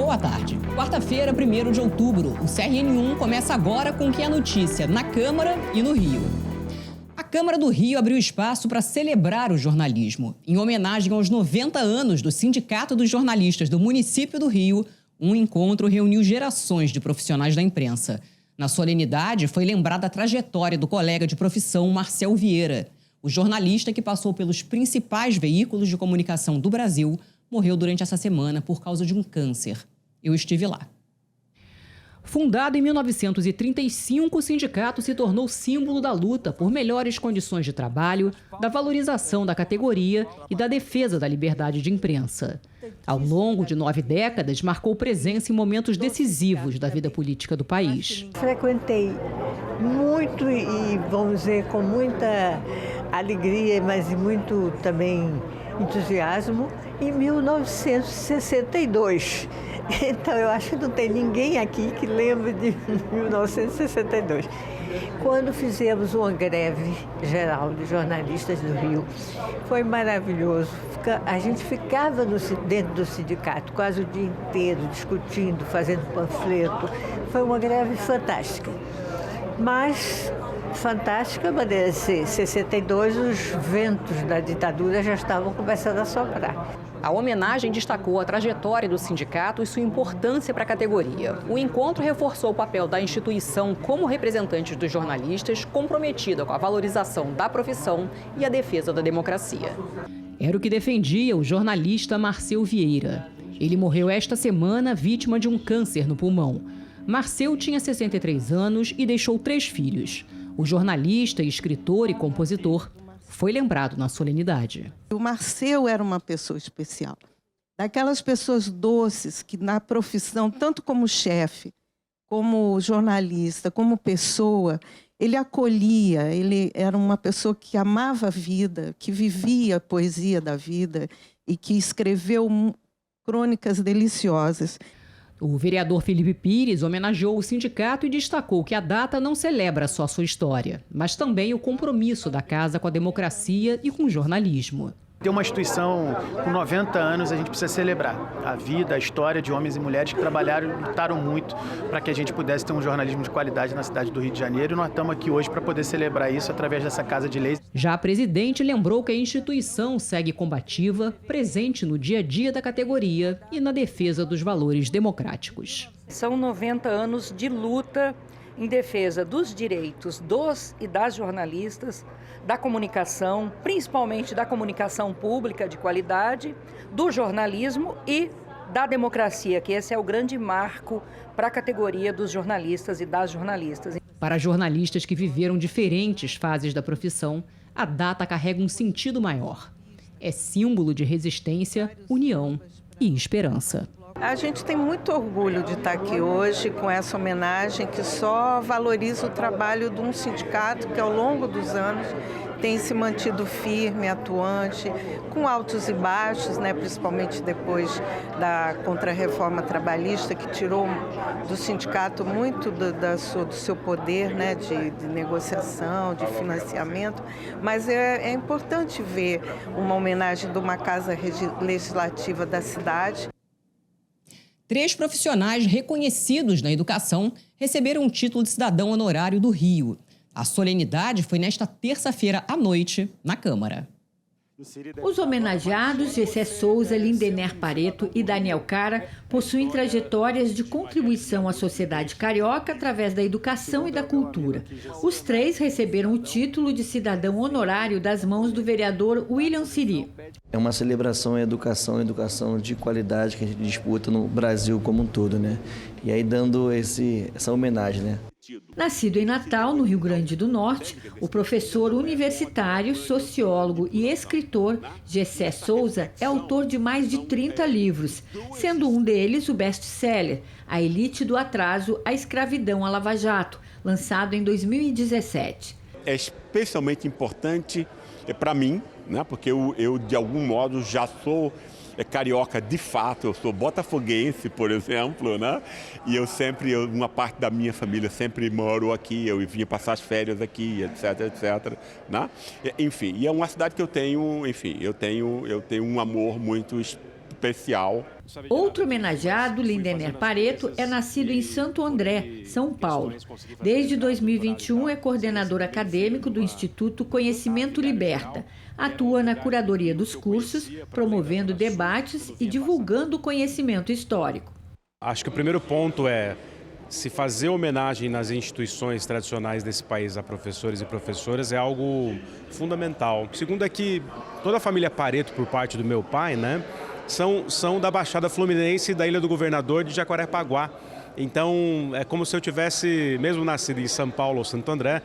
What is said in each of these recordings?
Boa tarde. Quarta-feira, 1º de outubro. O CRN1 começa agora com o que é notícia na Câmara e no Rio. A Câmara do Rio abriu espaço para celebrar o jornalismo. Em homenagem aos 90 anos do Sindicato dos Jornalistas do município do Rio, um encontro reuniu gerações de profissionais da imprensa. Na solenidade, foi lembrada a trajetória do colega de profissão Marcel Vieira. O jornalista que passou pelos principais veículos de comunicação do Brasil morreu durante essa semana por causa de um câncer. Eu estive lá. Fundado em 1935, o sindicato se tornou símbolo da luta por melhores condições de trabalho, da valorização da categoria e da defesa da liberdade de imprensa. Ao longo de 9 décadas, marcou presença em momentos decisivos da vida política do país. Frequentei muito e, vamos dizer, com muita alegria, mas muito também entusiasmo, em 1962. Então, eu acho que não tem ninguém aqui que lembre de 1962. Quando fizemos uma greve geral de jornalistas do Rio, foi maravilhoso. A gente ficava dentro do sindicato quase o dia inteiro, discutindo, fazendo panfleto. Foi uma greve fantástica. Mas, fantástica, maneira de ser, 62, os ventos da ditadura já estavam começando a soprar. A homenagem destacou a trajetória do sindicato e sua importância para a categoria. O encontro reforçou o papel da instituição como representante dos jornalistas, comprometida com a valorização da profissão e a defesa da democracia. Era o que defendia o jornalista Marcel Vieira. Ele morreu esta semana vítima de um câncer no pulmão. Marcel tinha 63 anos e deixou 3 filhos. O jornalista, escritor e compositor foi lembrado na solenidade. O Marcel era uma pessoa especial. Daquelas pessoas doces que na profissão, tanto como chefe, como jornalista, como pessoa, ele acolhia, ele era uma pessoa que amava a vida, que vivia a poesia da vida e que escreveu crônicas deliciosas. O vereador Felipe Pires homenageou o sindicato e destacou que a data não celebra só sua história, mas também o compromisso da casa com a democracia e com o jornalismo. Ter uma instituição com 90 anos, a gente precisa celebrar a vida, a história de homens e mulheres que trabalharam e lutaram muito para que a gente pudesse ter um jornalismo de qualidade na cidade do Rio de Janeiro. E nós estamos aqui hoje para poder celebrar isso através dessa Casa de Leis. Já a presidente lembrou que a instituição segue combativa, presente no dia a dia da categoria e na defesa dos valores democráticos. São 90 anos de luta em defesa dos direitos dos e das jornalistas, da comunicação, principalmente da comunicação pública de qualidade, do jornalismo e da democracia, que esse é o grande marco para a categoria dos jornalistas e das jornalistas. Para jornalistas que viveram diferentes fases da profissão, a data carrega um sentido maior. É símbolo de resistência, união e esperança. A gente tem muito orgulho de estar aqui hoje com essa homenagem que só valoriza o trabalho de um sindicato que ao longo dos anos tem se mantido firme, atuante, com altos e baixos, né, principalmente depois da contra-reforma trabalhista, que tirou do sindicato muito do seu poder, né, de negociação, de financiamento. Mas é importante ver uma homenagem de uma casa legislativa da cidade. 3 profissionais reconhecidos na educação receberam o título de cidadão honorário do Rio. A solenidade foi nesta terça-feira à noite, na Câmara. Os homenageados, Gessé Souza, Lindener Pareto e Daniel Cara, possuem trajetórias de contribuição à sociedade carioca através da educação e da cultura. Os 3 receberam o título de cidadão honorário das mãos do vereador William Siri. É uma celebração à educação de qualidade que a gente disputa no Brasil como um todo, né? E aí dando essa homenagem, né? Nascido em Natal, no Rio Grande do Norte, o professor universitário, sociólogo e escritor Gessé Souza é autor de mais de 30 livros, sendo um deles o best-seller A Elite do Atraso, A Escravidão à Lava Jato, lançado em 2017. É especialmente importante para mim, né, porque eu de algum modo já sou carioca de fato, eu sou botafoguense, por exemplo, né? E uma parte da minha família sempre morou aqui, eu vinha passar as férias aqui, etc, né? Enfim, e é uma cidade que eu tenho um amor muito especial. Outro homenageado, Lindener Pareto, é nascido em Santo André, São Paulo. Desde 2021 é coordenador acadêmico do Instituto Conhecimento Liberta. Atua na curadoria dos cursos, promovendo debates e divulgando o conhecimento histórico. Acho que o primeiro ponto é se fazer homenagem nas instituições tradicionais desse país a professores e professoras é algo fundamental. O segundo é que toda a família Pareto, por parte do meu pai, né, são da Baixada Fluminense e da Ilha do Governador de Jacarepaguá. Então, é como se eu tivesse, mesmo nascido em São Paulo ou Santo André,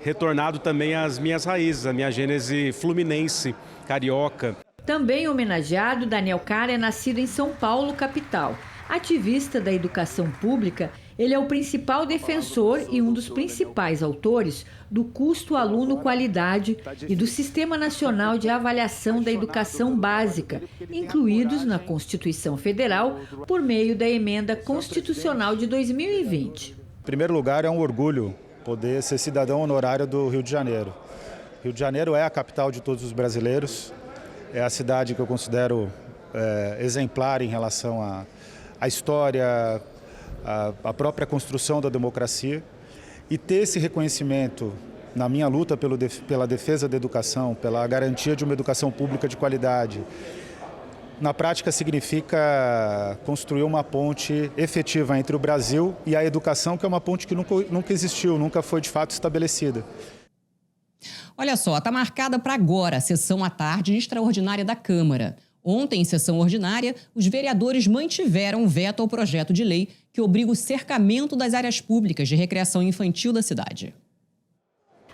retornado também às minhas raízes, à minha gênese fluminense, carioca. Também homenageado, Daniel Cara é nascido em São Paulo, capital. Ativista da educação pública, ele é o principal defensor e um dos principais autores do custo-aluno-qualidade e do Sistema Nacional de Avaliação da Educação Básica, incluídos na Constituição Federal por meio da Emenda Constitucional de 2020. Em primeiro lugar, é um orgulho poder ser cidadão honorário do Rio de Janeiro. Rio de Janeiro é a capital de todos os brasileiros, é a cidade que eu considero exemplar em relação à história, a própria construção da democracia, e ter esse reconhecimento na minha luta pela defesa da educação, pela garantia de uma educação pública de qualidade, na prática significa construir uma ponte efetiva entre o Brasil e a educação, que é uma ponte que nunca existiu, nunca foi de fato estabelecida. Olha só, está marcada para agora a sessão à tarde extraordinária da Câmara. Ontem, em sessão ordinária, os vereadores mantiveram o veto ao projeto de lei que obriga o cercamento das áreas públicas de recreação infantil da cidade.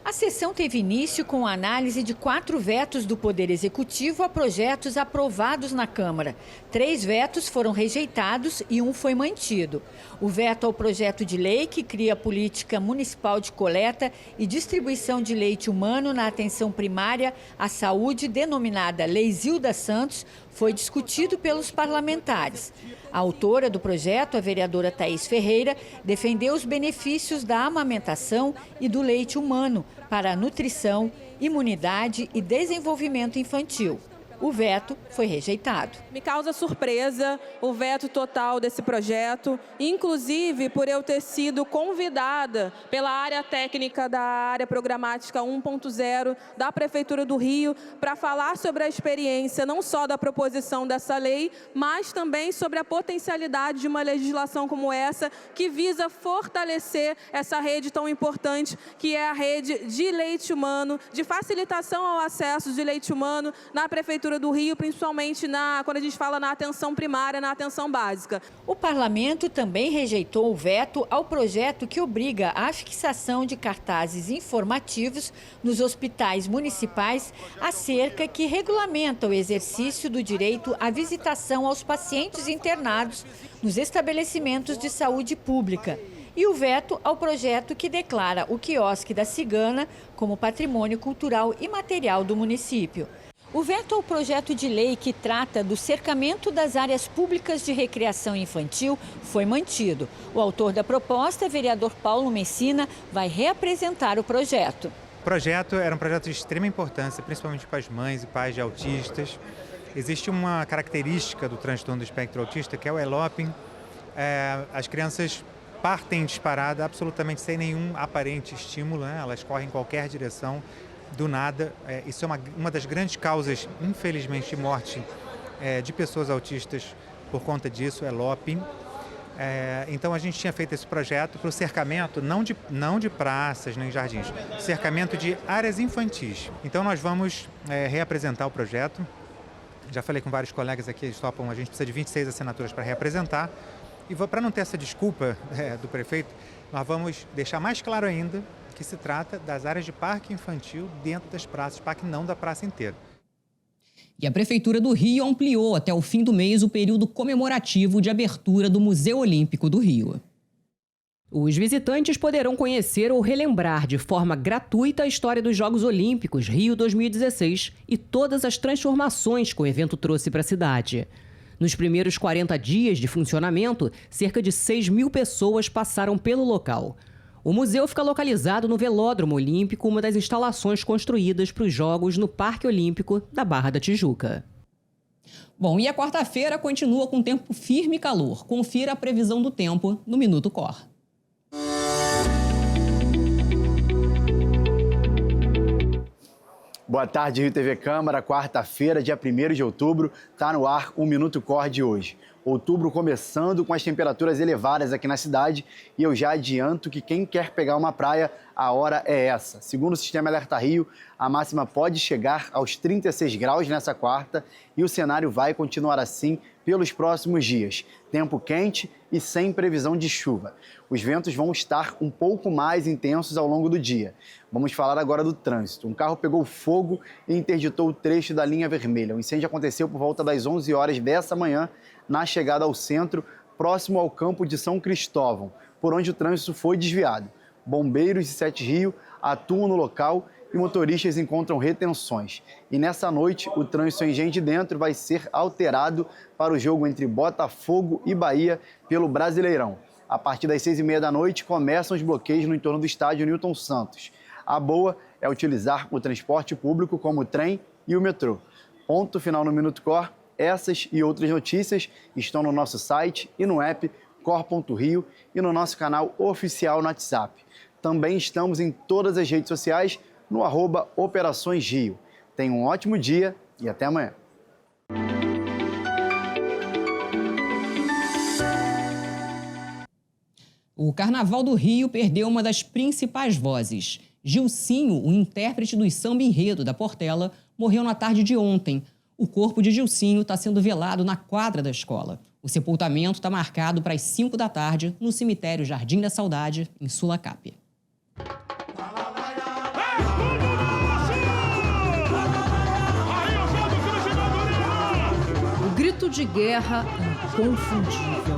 A sessão teve início com a análise de 4 vetos do Poder Executivo a projetos aprovados na Câmara. 3 vetos foram rejeitados e 1 foi mantido. O veto ao projeto de lei que cria a política municipal de coleta e distribuição de leite humano na atenção primária à saúde, denominada Lei Zilda Santos, foi discutido pelos parlamentares. A autora do projeto, a vereadora Thaís Ferreira, defendeu os benefícios da amamentação e do leite humano para a nutrição, imunidade e desenvolvimento infantil. O veto foi rejeitado. Me causa surpresa o veto total desse projeto, inclusive por eu ter sido convidada pela área técnica da área programática 1.0 da Prefeitura do Rio para falar sobre a experiência não só da proposição dessa lei, mas também sobre a potencialidade de uma legislação como essa, que visa fortalecer essa rede tão importante, que é a rede de leite humano, de facilitação ao acesso de leite humano na Prefeitura do Rio, principalmente quando a gente fala na atenção primária, na atenção básica. O parlamento também rejeitou o veto ao projeto que obriga a fixação de cartazes informativos nos hospitais municipais acerca que regulamenta o exercício do direito à visitação aos pacientes internados nos estabelecimentos de saúde pública. E o veto ao projeto que declara o quiosque da Cigana como patrimônio cultural e material do município. O veto ao projeto de lei que trata do cercamento das áreas públicas de recreação infantil foi mantido. O autor da proposta, vereador Paulo Messina, vai reapresentar o projeto. O projeto era um projeto de extrema importância, principalmente para as mães e pais de autistas. Existe uma característica do transtorno do espectro autista, que é o eloping. As crianças partem disparada absolutamente sem nenhum aparente estímulo, né? Elas correm em qualquer direção. Do nada, isso é uma das grandes causas, infelizmente, de morte de pessoas autistas por conta disso, é eloping. Então a gente tinha feito esse projeto para o cercamento, não de praças nem jardins, cercamento de áreas infantis. Então nós vamos reapresentar o projeto. Já falei com vários colegas aqui, eles topam, a gente precisa de 26 assinaturas para reapresentar. E para não ter essa desculpa do prefeito, nós vamos deixar mais claro ainda que se trata das áreas de parque infantil dentro das praças, parque não da praça inteira. E a Prefeitura do Rio ampliou até o fim do mês o período comemorativo de abertura do Museu Olímpico do Rio. Os visitantes poderão conhecer ou relembrar de forma gratuita a história dos Jogos Olímpicos Rio 2016 e todas as transformações que o evento trouxe para a cidade. Nos primeiros 40 dias de funcionamento, cerca de 6.000 pessoas passaram pelo local. O museu fica localizado no Velódromo Olímpico, uma das instalações construídas para os Jogos no Parque Olímpico da Barra da Tijuca. Bom, e a quarta-feira continua com tempo firme e calor. Confira a previsão do tempo no Minuto Cor. Boa tarde, Rio TV Câmara. Quarta-feira, dia 1º de outubro, está no ar o Minuto Cor de hoje. Outubro começando com as temperaturas elevadas aqui na cidade e eu já adianto que quem quer pegar uma praia, a hora é essa. Segundo o Sistema Alerta Rio, a máxima pode chegar aos 36 graus nessa quarta e o cenário vai continuar assim pelos próximos dias. Tempo quente e sem previsão de chuva. Os ventos vão estar um pouco mais intensos ao longo do dia. Vamos falar agora do trânsito. Um carro pegou fogo e interditou o trecho da linha vermelha. O incêndio aconteceu por volta das 11 horas dessa manhã, na chegada ao centro, próximo ao campo de São Cristóvão, por onde o trânsito foi desviado. Bombeiros de Sete Rios atuam no local e motoristas encontram retenções. E nessa noite, o trânsito em Engenho de Dentro vai ser alterado para o jogo entre Botafogo e Bahia pelo Brasileirão. A partir das 6h30 da noite, começam os bloqueios no entorno do estádio Newton Santos. A boa é utilizar o transporte público como o trem e o metrô. Ponto final no Minuto Cor. Essas e outras notícias estão no nosso site e no app cor.rio e no nosso canal oficial no WhatsApp. Também estamos em todas as redes sociais no @OperaçõesRio. Tenha um ótimo dia e até amanhã. O Carnaval do Rio perdeu uma das principais vozes. Gilcinho, o intérprete do samba enredo da Portela, morreu na tarde de ontem. O corpo de Gilcinho está sendo velado na quadra da escola. O sepultamento está marcado para as 5 da tarde no cemitério Jardim da Saudade, em Sulacap. O grito de guerra inconfundível.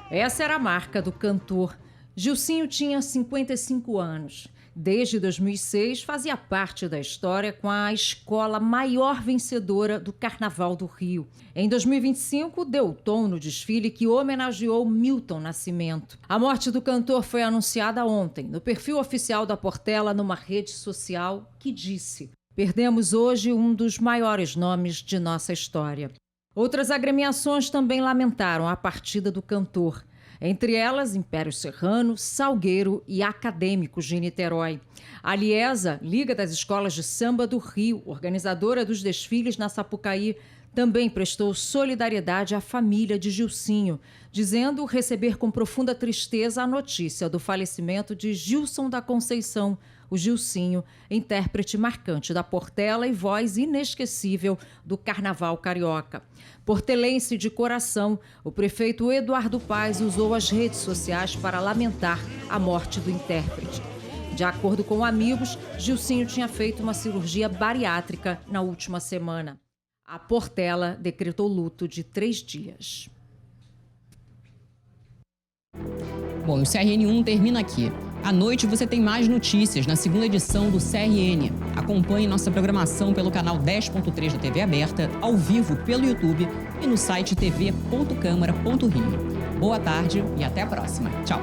Essa era a marca do cantor. Gilcinho tinha 55 anos. Desde 2006, fazia parte da história com a escola maior vencedora do Carnaval do Rio. Em 2025, deu o tom no desfile que homenageou Milton Nascimento. A morte do cantor foi anunciada ontem, no perfil oficial da Portela, numa rede social, que disse: "Perdemos hoje um dos maiores nomes de nossa história." Outras agremiações também lamentaram a partida do cantor. Entre elas, Império Serrano, Salgueiro e Acadêmicos de Niterói. A Liesa, Liga das Escolas de Samba do Rio, organizadora dos desfiles na Sapucaí, também prestou solidariedade à família de Gilcinho, dizendo receber com profunda tristeza a notícia do falecimento de Gilson da Conceição, o Gilcinho, intérprete marcante da Portela e voz inesquecível do Carnaval carioca. Portelense de coração, o prefeito Eduardo Paes usou as redes sociais para lamentar a morte do intérprete. De acordo com amigos, Gilcinho tinha feito uma cirurgia bariátrica na última semana. A Portela decretou luto de 3 dias. Bom, o CRN1 termina aqui. À noite você tem mais notícias na segunda edição do CRN. Acompanhe nossa programação pelo canal 10.3 da TV aberta, ao vivo pelo YouTube e no site tv.câmara.rio. Boa tarde e até a próxima. Tchau.